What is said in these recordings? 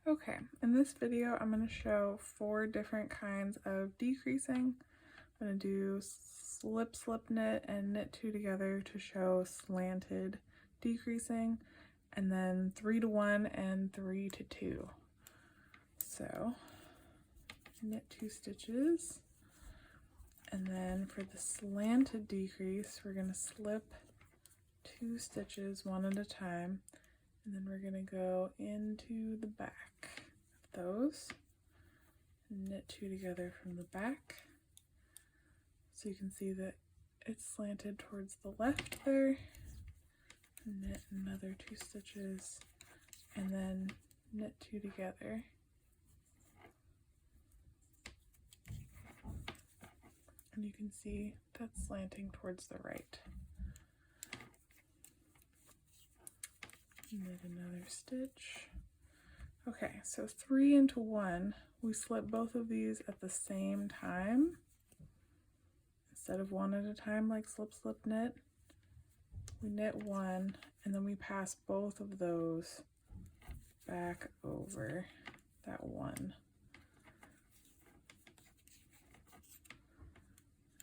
Okay, in this video I'm going to show 4 different kinds of decreasing. I'm going to do slip slip knit and knit 2 together to show slanted decreasing, and then 3 to 1 and 3 to 2. So knit 2 stitches, and then for the slanted decrease we're going to slip 2 stitches one at a time, and then we're going to go into the back of those, knit 2 together from the back, so you can see that it's slanted towards the left there. Knit another 2 stitches and then knit 2 together. And you can see that's slanting towards the right. Knit another stitch. Okay, so 3 into 1, we slip both of these at the same time. Instead of one at a time like slip slip knit, we knit 1 and then we pass both of those back over that 1.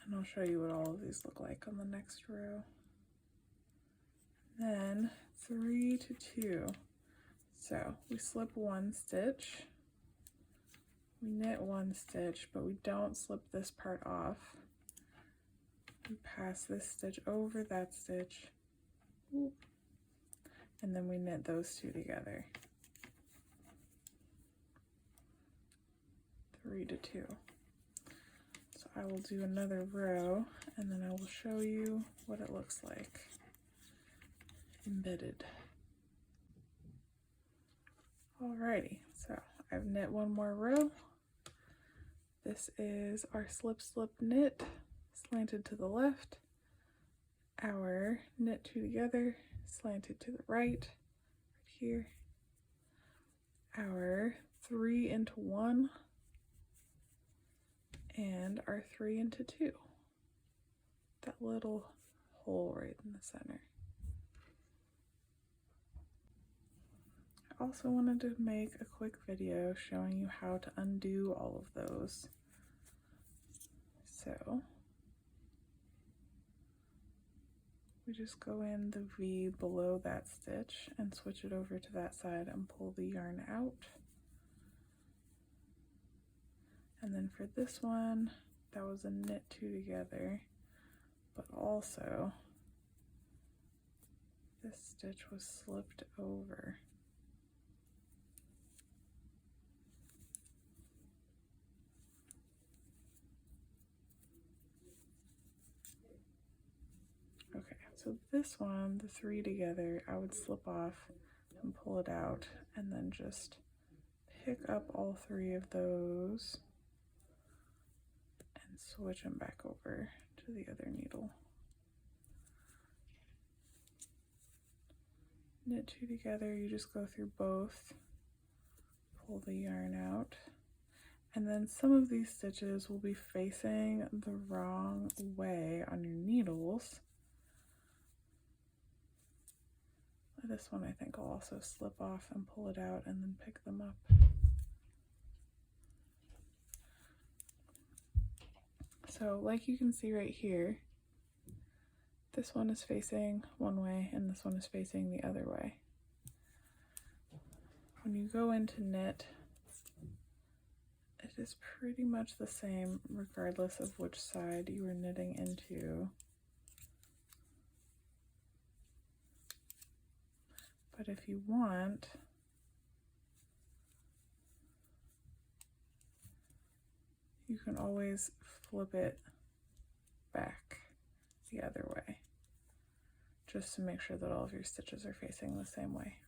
And I'll show you what all of these look like on the next row. Then 3 to 2. So we slip 1 stitch, we knit 1 stitch, but we don't slip this part off. We pass this stitch over that stitch, and then we knit those 2 together. 3 to 2. So I will do another row and then I will show you what it looks like embedded. Alrighty, so I've knit 1 more row. This is our slip slip knit slanted to the left, our knit 2 together slanted to the right here, our 3 into 1, and our 3 into 2. That little hole right in the center. I also wanted to make a quick video showing you how to undo all of those. So we just go in the V below that stitch and switch it over to that side and pull the yarn out. And then for this one, that was a knit 2 together, but also this stitch was slipped over. Okay, so this one, the 3 together, I would slip off and pull it out and then just pick up all 3 of those and switch them back over to the other needle. Knit 2 together, you just go through both, pull the yarn out, and then some of these stitches will be facing the wrong way on your needles. This one I think I'll also slip off and pull it out and then pick them up. So like you can see right here, this one is facing one way and this one is facing the other way. When you go into knit, it is pretty much the same regardless of which side you are knitting into. But if you want, you can always flip it back the other way, just to make sure that all of your stitches are facing the same way.